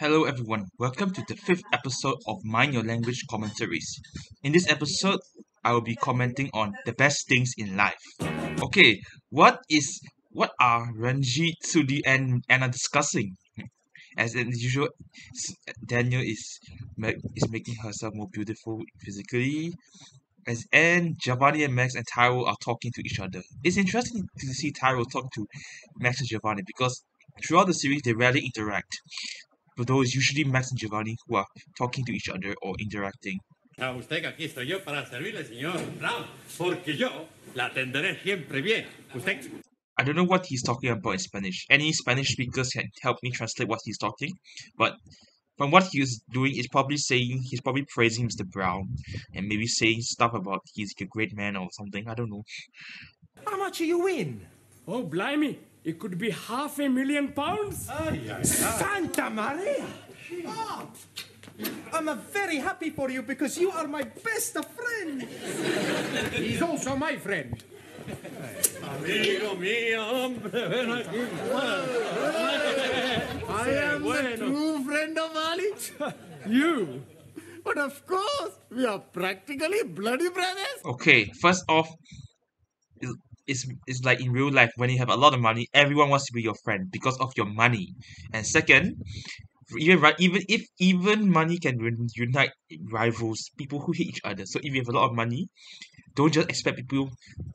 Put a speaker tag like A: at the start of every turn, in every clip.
A: Hello everyone, welcome to the fifth episode of Mind Your Language Commentaries. In this episode, I will be commenting on the best things in life. Okay, what are Ranjit, Sudi and Anna discussing? As usual, Daniel is making herself more beautiful physically. Giovanni and Max and Tyro are talking to each other. It's interesting to see Tyro talk to Max and Giovanni because throughout the series they rarely interact. Although it's usually Max and Giovanni who are talking to each other or interacting.
B: A usted que aquí estoy yo para servirle, señor Brown, porque yo la atenderé siempre bien. Usted...
A: I don't know what he's talking about in Spanish. Any Spanish speakers can help me translate what he's talking, but from what he's doing, he's probably praising Mr. Brown and maybe saying stuff about he's a great man or something. I don't know.
C: How much do you win?
D: Oh, blimey. It could be £500,000.
C: Santa Maria! Oh, I'm very happy for you because you are my best friend.
D: He's also my friend.
B: Amigo mío, hombre, ven aquí.
C: I am the true friend of Ali.
D: You?
C: But of course, we are practically bloody brothers.
A: Okay, first off, it's like in real life when you have a lot of money, everyone wants to be your friend because of your money. And second, even money can unite rivals, people who hate each other. So if you have a lot of money, don't just expect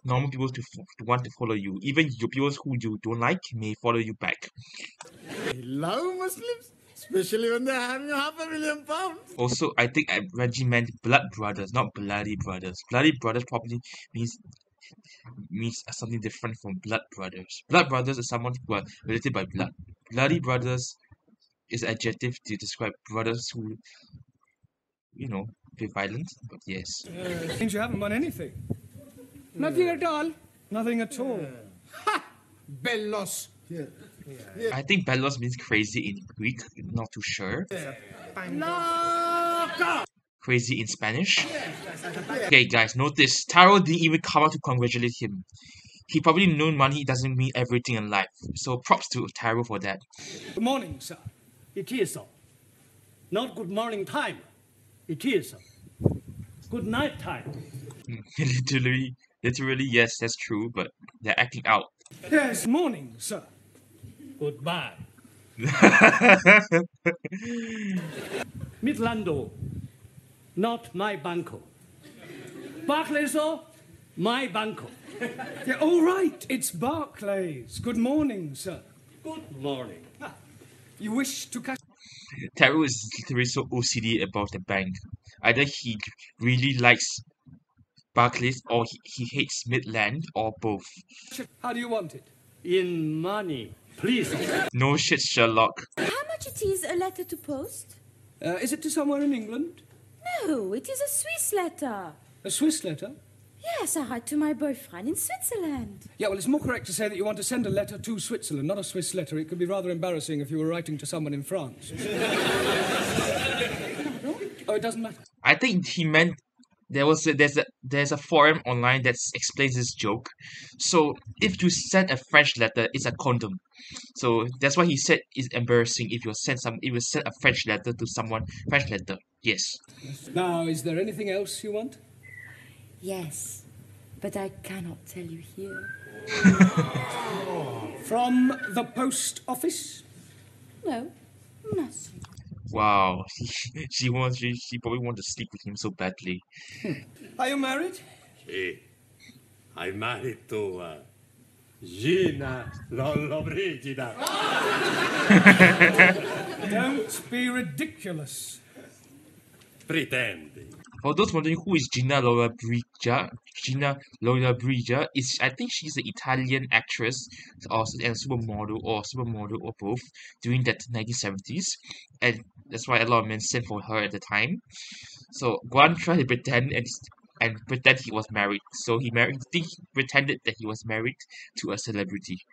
A: normal people to want to follow you. Even your people who you don't like may follow you back.
C: I love Muslims, especially when they're having £500,000.
A: Also, I think Reggie meant blood brothers, not bloody brothers. Bloody brothers probably means something different from blood brothers. Blood brothers is someone who are related by blood. Bloody brothers is an adjective to describe brothers who, be violent. But yes.
D: Means you haven't won anything. Nothing at all. Nothing at all.
C: Ha! Bellos.
A: I think bellos means crazy in Greek. Not too sure.
C: Loco!
A: Crazy in Spanish. Okay, guys, notice Taro didn't even come out to congratulate him. He probably knew money doesn't mean everything in life. So props to Taro for that.
D: Good morning, sir. It is so. Not good morning time. It is so. Good night time.
A: literally, yes, that's true, but they're acting out.
D: Yes, morning, sir. Goodbye. Midlando. Not my banco. Barclays, my banco. Yeah, all right, it's Barclays. Good morning, sir.
B: Good morning.
D: You wish to catch...
A: Taro is literally so OCD about the bank. Either he really likes Barclays or he hates Midland or both.
D: How do you want it?
B: In money, please.
A: No shit, Sherlock.
E: How much it is a letter to post?
D: Is it to somewhere in England?
E: No, it is a Swiss letter.
D: A Swiss letter?
E: Yes, I write to my boyfriend in Switzerland.
D: Yeah, well, it's more correct to say that you want to send a letter to Switzerland, not a Swiss letter. It could be rather embarrassing if you were writing to someone in France. Oh, it doesn't matter.
A: I think he meant there's a forum online that explains this joke. So if you send a French letter, it's a condom. So that's why he said it's embarrassing if you send a French letter to someone. French letter, yes.
D: Now, is there anything else you want?
E: Yes, but I cannot tell you here.
D: From the post office?
E: No, nothing.
A: Wow, she probably wants to sleep with him so badly.
D: Are you married?
B: Sí. I'm married to Gina Lollobrigida.
D: Don't be ridiculous.
B: Pretending.
A: For those wondering who is Gina Lollobrigida is, I think she's an Italian actress and supermodel or both during that 1970s, and that's why a lot of men sent for her at the time. So Guan tried to pretend and pretend he was married. So he pretended that he was married to a celebrity.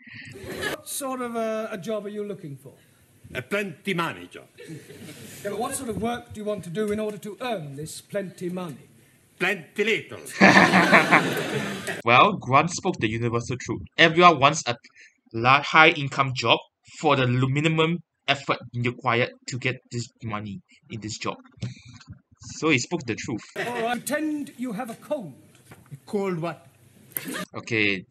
D: What sort of a job are you looking for?
B: A plenty money job.
D: Yeah, but what sort of work do you want to do in order to earn this plenty money?
B: Plenty little.
A: Well, Grant spoke the universal truth. Everyone wants a high income job for the minimum effort required to get this money in this job. So he spoke the truth.
D: All right. Pretend you have a cold.
C: Cold what?
A: Okay,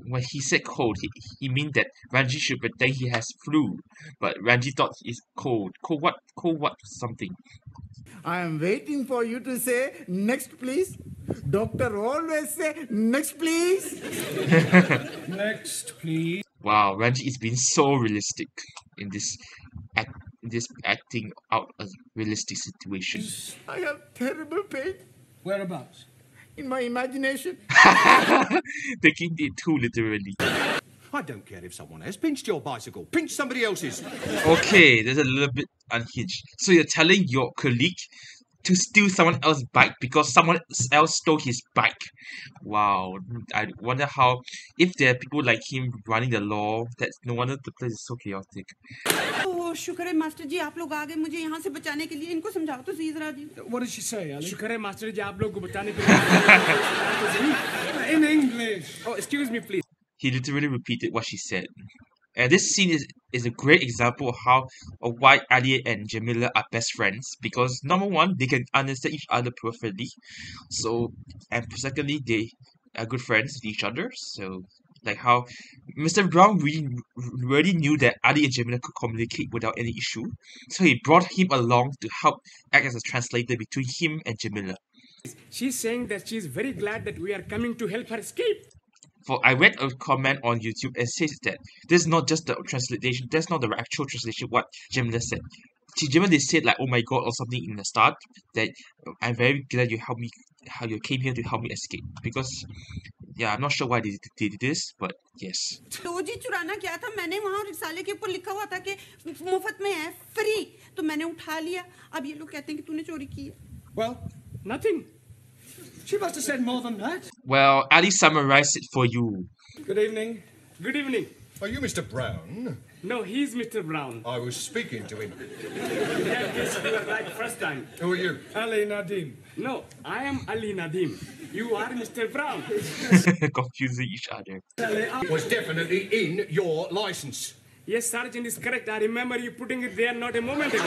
A: when he said cold, he mean that Ranji should pretend he has flu, but Ranji thought it's cold. Cold what? Cold what? Something.
C: I am waiting for you to say next, please. Doctor always say next, please.
D: Next, please.
A: Wow, Ranji is being so realistic in this acting out a realistic situation.
C: I have terrible pain
D: Whereabouts?
C: in my imagination.
A: Taking it too literally.
B: I don't care if someone has pinched your bicycle. Pinch somebody else's.
A: Okay, there's a little bit unhinged. So you're telling your colleague to steal someone else's bike because someone else stole his bike. Wow, I wonder how, if there are people like him running the law, that's no wonder the place is so chaotic.
F: ओह शुक्र है master जी आप लोग आ गए मुझे यहाँ से बचाने के लिए इनको समझाओ तो सही जरा जी
D: What did she say, Ali? शुक्र है मास्टर जी आप लोग को बचाने के लिए. In English. Oh, excuse me, please.
A: He literally repeated what she said. And this scene is a great example of why Ali and Jamila are best friends, because number one, they can understand each other perfectly. So, and secondly, they are good friends with each other. So, like how Mr. Brown really knew that Ali and Jamila could communicate without any issue. So he brought him along to help act as a translator between him and Jamila.
D: She's saying that she's very glad that we are coming to help her escape.
A: For I read a comment on YouTube and says that this is not just the translation, that's not the actual translation what Jamila said. Jamila said like, oh my god, or something in the start, that I'm very glad you helped me, how you came here to help me escape. Because yeah, I'm not sure why they did this, but yes.
F: तो जी चुराना क्या था मैंने वहाँ रिसाले के ऊपर लिखा हुआ था कि मुफ्त में है फ्री तो मैंने उठा लिया अब ये लोग कहते हैं कि तूने चोरी की है
D: Well, nothing. She must have said more than that.
A: Well, Ali summarized it for you.
D: Good evening. Good evening.
G: Are you Mr. Brown?
D: No, he's Mr. Brown.
G: I was speaking to him.
D: Yeah, yes, you were right first time.
G: Who are you?
D: Ali Nadim. No, I am Ali Nadim. You are Mr. Brown.
A: Confusing each other.
G: It was definitely in your license.
D: Yes, Sergeant is correct. I remember you putting it there not a moment ago.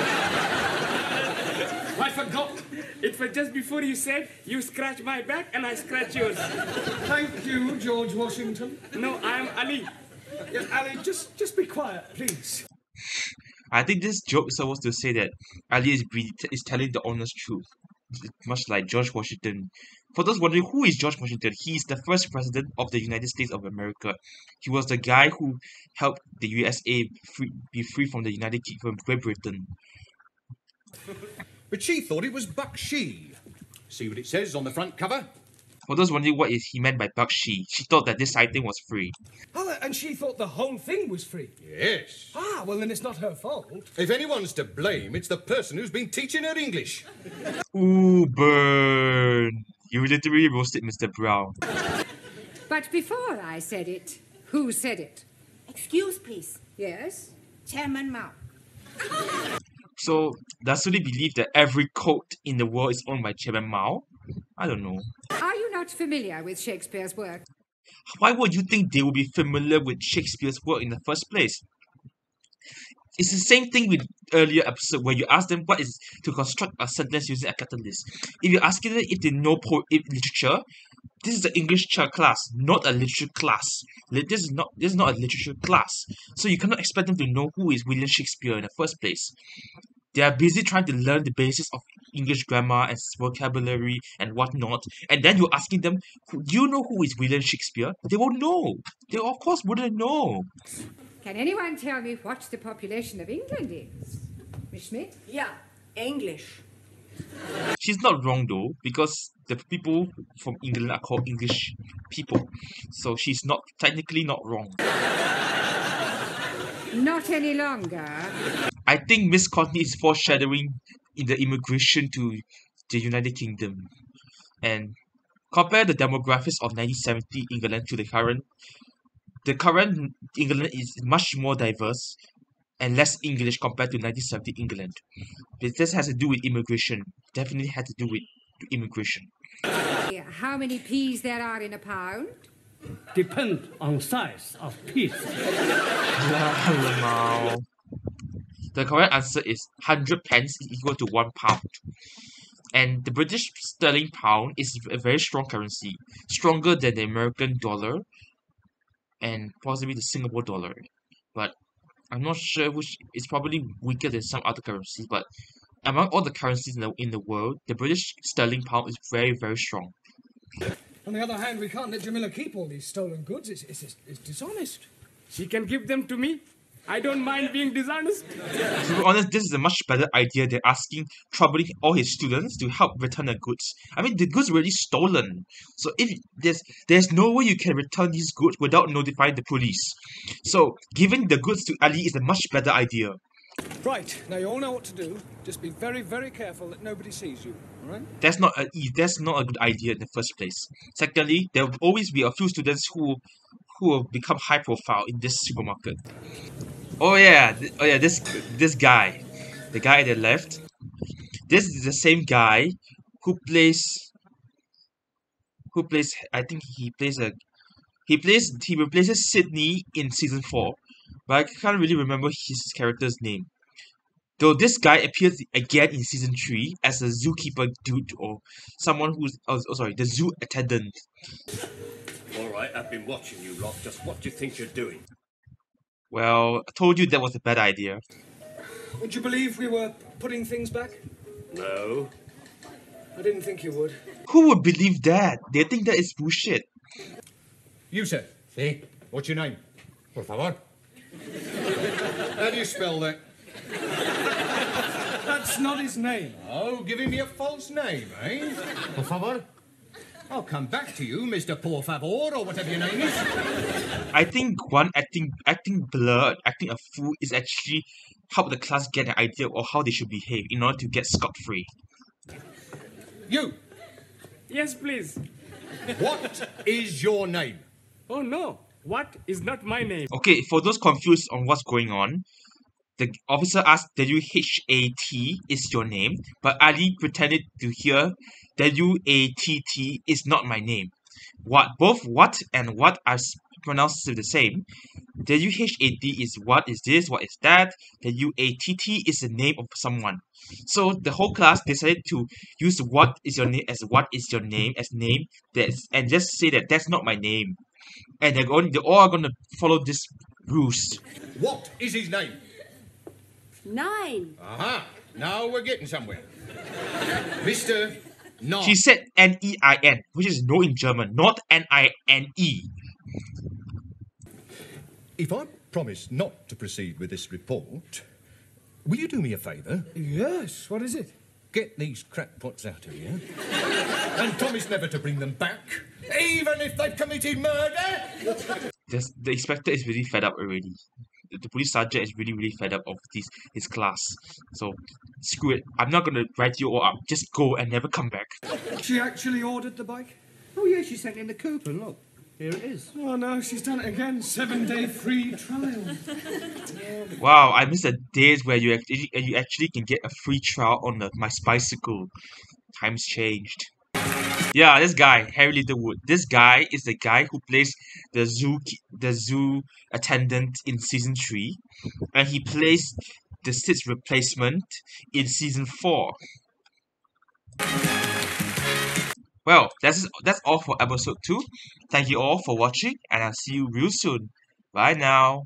D: I forgot. It was just before you said you scratch my back and I scratch yours.
H: Thank you, George Washington.
D: No, I am Ali.
H: Yes, Ali, just be quiet, please.
A: I think this joke is supposed to say that Ali is telling the honest truth, much like George Washington. For those wondering who is George Washington, he is the first president of the United States of America. He was the guy who helped the USA be free from the United Kingdom, Great Britain.
G: But she thought it was Bakshi. See what it says on the front cover?
A: For those wondering what he meant by Bakshi, she thought that this sighting was free.
H: Oh, and she thought the whole thing was free.
G: Yes.
H: Ah, well, then it's not her fault.
G: If anyone's to blame, it's the person who's been teaching her English.
A: Ooh, burn. You literally roasted Mr. Brown.
I: But before I said it, who said it?
F: Excuse please
I: Yes?
F: Chairman Mao
A: So, does Suli believe that every coat in the world is owned by Chairman Mao? I don't know.
I: Are you not familiar with Shakespeare's work?
A: Why would you think they would be familiar with Shakespeare's work in the first place? It's the same thing with earlier episode where you ask them what is to construct a sentence using a catalyst. If you're asking them if they know literature, this is an English class, not a literature class. This is not a literature class. So you cannot expect them to know who is William Shakespeare in the first place. They are busy trying to learn the basis of English grammar and vocabulary and whatnot, and then you're asking them, do you know who is William Shakespeare? They won't know. They of course wouldn't know.
I: Can anyone tell me what the population of England is? Miss Schmidt?
F: yeah English
A: She's not wrong though, because the people from England are called English people. So she's not technically not wrong.
I: Not any longer.
A: I think Miss Courtney is foreshadowing in the immigration to the United Kingdom. And compare the demographics of 1970 England to the current England is much more diverse and less English compared to 1970 England. This has to do with immigration. Definitely had to do with immigration.
I: How many peas there are in a pound?
D: Depend on size of piece.
A: The correct answer is 100 pence is equal to £1. And the British sterling pound is a very strong currency, stronger than the American dollar and possibly the Singapore dollar. But I'm not sure which is probably weaker than some other currencies. But among all the currencies in the world, the British sterling pound is very, very strong.
H: On the other hand, we can't let Jamila keep all these stolen goods. It's dishonest.
D: She can give them to me. I don't mind being dishonest.
A: To be honest, this is a much better idea than troubling all his students to help return the goods. I mean, the goods were already stolen. So if there's no way you can return these goods without notifying the police. So giving the goods to Ali is a much better idea.
H: Right, now you all know what to do. Just be very, very careful that nobody sees you, all right?
A: That's not a good idea in the first place. Secondly, there will always be a few students who will become high profile in this supermarket. Oh yeah, this guy, the guy at the left. This is the same guy who plays. I think he replaces Sydney in season 4, but I can't really remember his character's name. Though this guy appears again in season 3 as a zookeeper dude or someone who's the zoo attendant.
B: All right, I've been watching you lot. Just what do you think you're doing?
A: Well, I told you that was a bad idea.
H: Would you believe we were putting things back?
B: No.
H: I didn't think you would.
A: Who would believe that? They think that is bullshit.
G: You, sir.
B: Sí.
G: What's your name?
B: Por favor.
G: How do you spell that?
H: That's not his name.
G: Oh, giving me a false name, eh?
B: Por favor.
G: I'll come back to you, Mr. Por Favor, or whatever your name is.
A: I think one acting blur, acting a fool is actually help the class get an idea of how they should behave in order to get scot-free.
G: You,
D: Yes, please.
G: what is your name?
D: Oh no, what is not my name?
A: Okay, for those confused on what's going on, the officer asked W-H-A-T is your name, but Ali pretended to hear W-A-T-T is not my name. Both what and what are pronounced the same. W-H-A-T is what is this, what is that. W-A-T-T is the name of someone. So the whole class decided to use what is your name as what is your name as name and just say that that's not my name. And they're all gonna follow this rules.
G: What is his name?
F: 9.
G: Aha! Now we're getting somewhere. Mr. No.
A: She said N-E-I-N, which is no in German, not N-I-N-E.
G: If I promise not to proceed with this report, will you do me a favour?
H: Yes, what is it?
G: Get these crackpots out of here. And promise never to bring them back, even if they've committed murder!
A: The inspector is really fed up already. The police sergeant is really, really fed up of his class. So, screw it. I'm not gonna write you all up. Just go and never come back.
H: She actually ordered the bike?
C: Oh, yeah, she sent in the coupon. Look, here it is.
H: Oh no, she's done it again. 7-day free trial.
A: Wow, I miss the days where you actually can get a free trial on my bicycle. Times changed. Yeah, this guy, Harry Littlewood. This guy is the guy who plays the zoo attendant in season 3, and he plays the Sid's replacement in season 4. Well, that's all for episode 2. Thank you all for watching, and I'll see you real soon. Bye now.